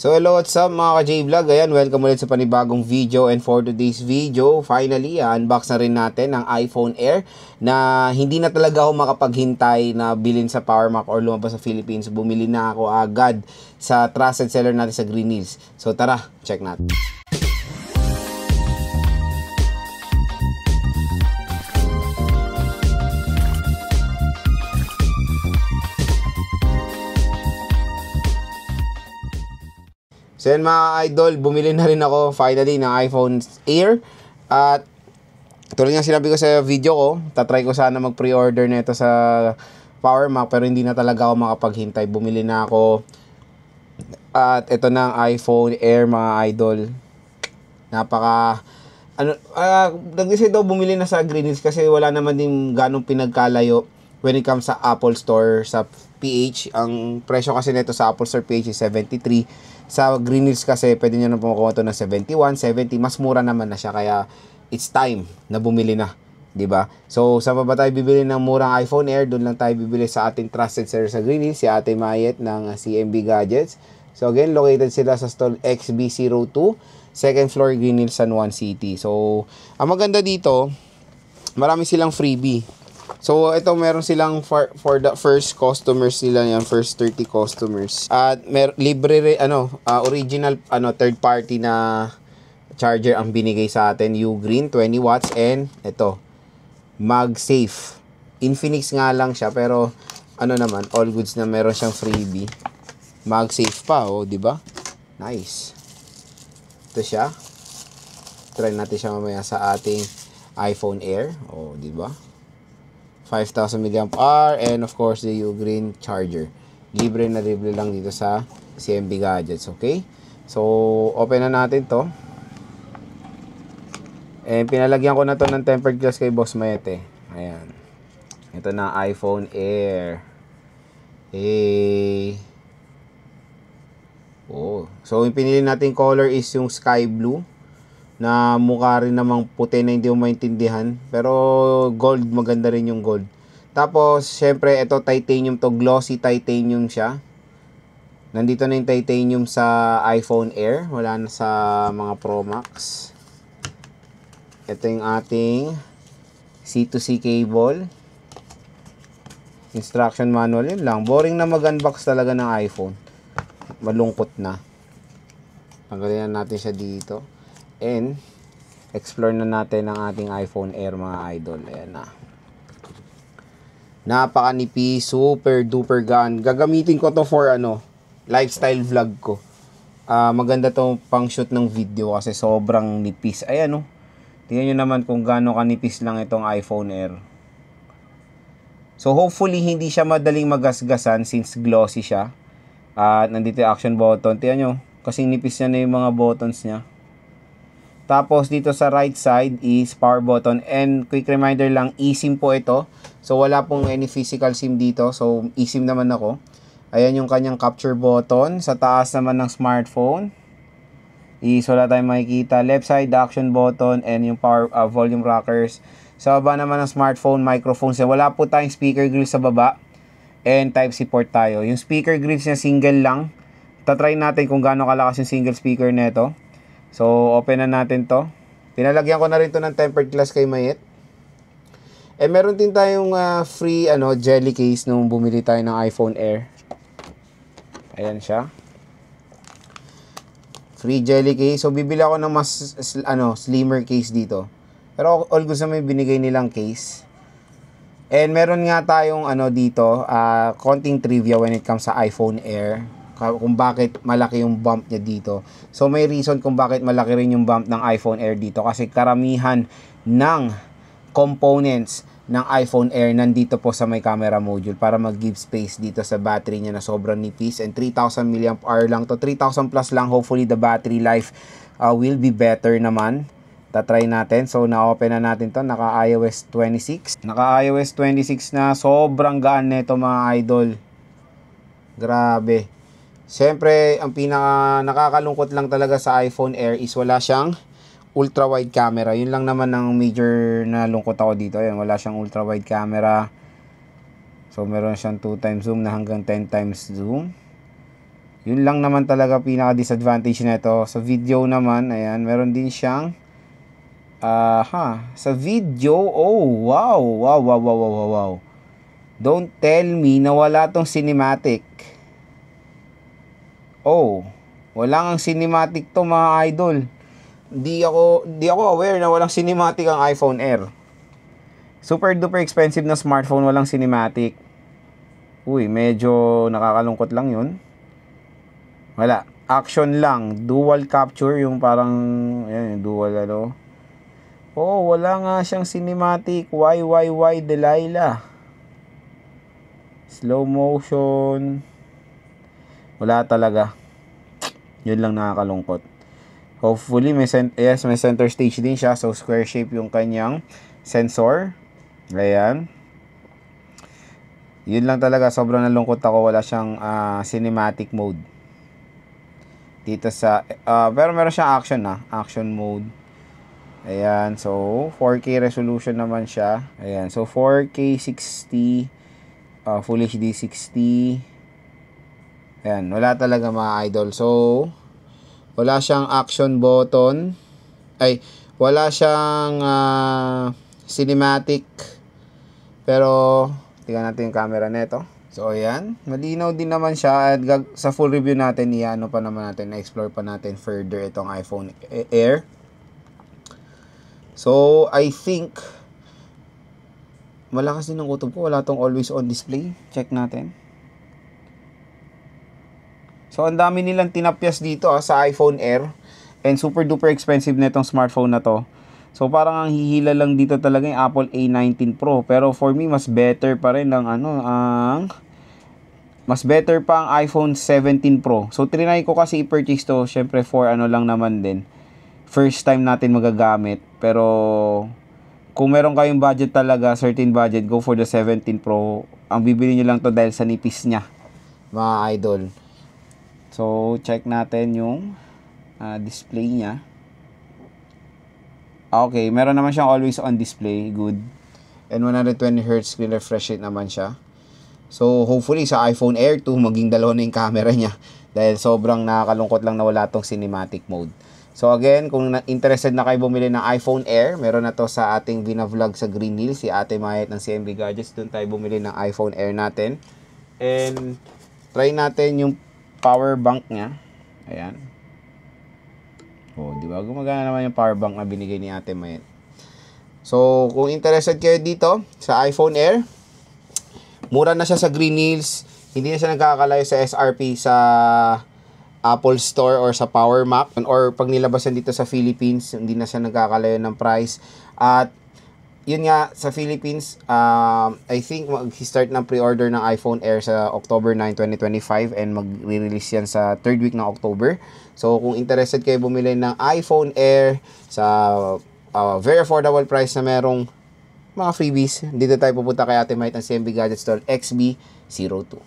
So hello, what's up mga ka-J-Vlog? Ayan, welcome ulit sa panibagong video, and for today's video, finally, unbox na rin natin ang iPhone Air na hindi na talaga ako makapaghintay na bilhin sa Power Mac or lumabas sa Philippines. Bumili na ako agad sa trusted seller natin sa Green Hills. So tara, check natin. So yan mga idol, bumili na rin ako finally ng iPhone Air. At tulad nga sinabi ko sa video ko, tatry ko sana mag-pre-order nito sa Power Mac pero hindi na talaga ako makapaghintay. Bumili na ako. At ito na ang iPhone Air mga idol. Nag-decide daw bumili na sa Green Hills kasi wala naman din ganong pinagkalayo when it comes sa Apple Store sa PH. Ang presyo kasi nito sa Apple Store PH is 73. Sa Green Hills kasi pwede nyo na pumukuha ito ng 71, 70. Mas mura naman na siya kaya it's time na bumili na, 'di ba? So saan ba tayo bibili ng murang iPhone Air? Doon lang tayo bibili sa ating trusted seller sa Green Hills, si Ate Mayet ng CMB Gadgets. So again, located sila sa stall XB02, second floor, Green Hills, San Juan City. So ang maganda dito, marami silang freebie. So ito meron silang for the first customers nila yan, first 30 customers. At libre original third party na charger ang binigay sa atin, Ugreen 20 watts, and ito MagSafe. Infinix nga lang siya pero naman all goods na meron siyang freebie. MagSafe pa, di ba? Nice. Ito siya. Try natin siya mamaya sa ating iPhone Air, di ba? 5,000 mAh, and of course the Ugreen charger. Libre lang dito sa CMB Gadgets, okay? So open na natin to. And pinalagyan ko na to ng tempered glass kay Boss Mayete. Ayan. Ito na iPhone Air. So yung pinili natin color is yung sky blue na mukha rin namang puti na hindi mo maintindihan, pero gold, maganda rin yung gold. Tapos syempre ito titanium to, glossy titanium siya. Nandito na yung titanium sa iPhone Air, wala na sa mga Pro Max. Ito yung ating C2C cable, instruction manual, yun lang. Boring na mag-unbox talaga ng iPhone, malungkot na. Tanggalin na natin siya dito. And explore na natin ang ating iPhone Air mga idol. Ayan na. Napakanipis, super duper gaan. Gagamitin ko to for lifestyle vlog ko. Maganda to pang shoot ng video kasi sobrang nipis. Ayan tingnan nyo naman kung gaano kanipis lang itong iPhone Air. So hopefully hindi siya madaling magasgasan since glossy siya. Nandito yung action button. Tingnan nyo, kasi nipis niya na yung mga buttons niya. Tapos dito sa right side is power button, and quick reminder lang, eSIM po ito. So wala pong any physical SIM dito. So eSIM naman ako. Ayan yung kanyang capture button. Sa taas naman ng smartphone is wala tayong makikita. Left side action button and yung power volume rockers. Sa baba naman ng smartphone, microphone. So wala po tayong speaker grill sa baba. And Type-C port tayo. Yung speaker grills niya single lang. Tatry natin kung gaano kalakas yung single speaker nito. So, open na natin to. Pinalagyan ko na rin to ng tempered glass kay Mayet. Eh, meron din tayong free jelly case nung bumili tayo ng iPhone Air. Ayan siya. Free jelly case. So, bibili ako ng mas slimmer case dito. Pero all goods na may binigay nilang case. And meron nga tayong dito, konting trivia when it comes sa iPhone Air. Kung bakit malaki yung bump niya dito. So may reason kung bakit malaki rin yung bump ng iPhone Air dito, kasi karamihan ng components ng iPhone Air nandito po sa may camera module para mag-give space dito sa battery niya na sobrang nipis, and 3,000 mAh lang to, 3,000 plus lang. Hopefully the battery life will be better naman. Tatry natin. So na-open na natin to, naka iOS 26. Naka iOS 26 na, sobrang gaan nito mga idol. Grabe. Siyempre, ang pinaka nakakalungkot lang talaga sa iPhone Air is wala siyang ultra wide camera. Yun lang naman ang major na lungkot ako dito. Ayan, wala siyang ultra wide camera. So meron siyang 2 times zoom na hanggang 10 times zoom. Yun lang naman talaga pinaka-disadvantage nito. Sa video naman, ayan, meron din siyang sa video, oh, wow, wow, wow, wow, wow, wow, wow. Don't tell me na wala tong cinematic. Oh, wala ngang cinematic to mga idol. Di ako aware na walang cinematic ang iPhone Air. Super duper expensive na smartphone, walang cinematic. Uy, medyo nakakalungkot lang yun. Wala. Action lang. Dual capture. Yung parang, ayan, dual ano. Oh, wala nga siyang cinematic. Why, Delilah? Slow motion. Wala talaga. Yun lang nakakalungkot. Hopefully, may center stage din siya. So, square shape yung kanyang sensor. Ayan. Yun lang talaga. Sobrang nalungkot ako. Wala siyang cinematic mode. Dito sa pero meron siyang action mode. Ayan, so 4K resolution naman siya. Ayan, so 4K 60 Full HD 60. Ayan, wala talaga mga idol. So wala siyang action button. Wala siyang cinematic. Pero tingnan natin yung camera nito. So, ayan. Malinaw din naman siya. At sa full review natin, na-explore pa natin further itong iPhone Air. So, I think, malakas din ang kutob ko. Wala tong always on display. Check natin. So, ang dami nilang tinapyas dito sa iPhone Air. And super duper expensive na itong smartphone na to. So, parang ang hihila lang dito talaga yung Apple A19 Pro. Pero for me, mas better pa rin mas better pa ang iPhone 17 Pro. So, trinay ko kasi i-purchase to. Syempre, for lang naman din. First time natin magagamit. Pero, kung meron kayong budget talaga, certain budget, go for the 17 Pro. Ang bibili nyo lang to dahil sa nipis niya, mga idol. So, check natin yung display niya. Okay, meron naman siyang always on display. Good. And 120Hz screen refresh rate naman siya. So, hopefully sa iPhone Air 2, maging dalawa na yung camera niya. Dahil sobrang nakakalungkot lang na wala tong cinematic mode. So, again, kung interested na kayo bumili ng iPhone Air, meron na to sa ating vinavlog sa Green Hills, si Ate Mayet ng CMB Gadgets. Doon tayo bumili ng iPhone Air natin. And, try natin yung power bank niya. Ayan. Oh, di ba? Gumagana naman yung power bank na binigay ni Ate Mayet. So, kung interested kayo dito sa iPhone Air, mura na siya sa Green Hills. Hindi na siya nagkakalayo sa SRP sa Apple Store or sa Power Mac. Or pag nilabasan dito sa Philippines, hindi na siya nagkakalayo ng price. At yun nga, sa Philippines, I think mag-start ng pre-order ng iPhone Air sa October 9, 2025 and mag-release yan sa 3rd week ng October. So, kung interested kayo bumili ng iPhone Air sa very affordable price na merong mga freebies, dito tayo pupunta kay Ate Mayet ng CMB Gadget Store XB02.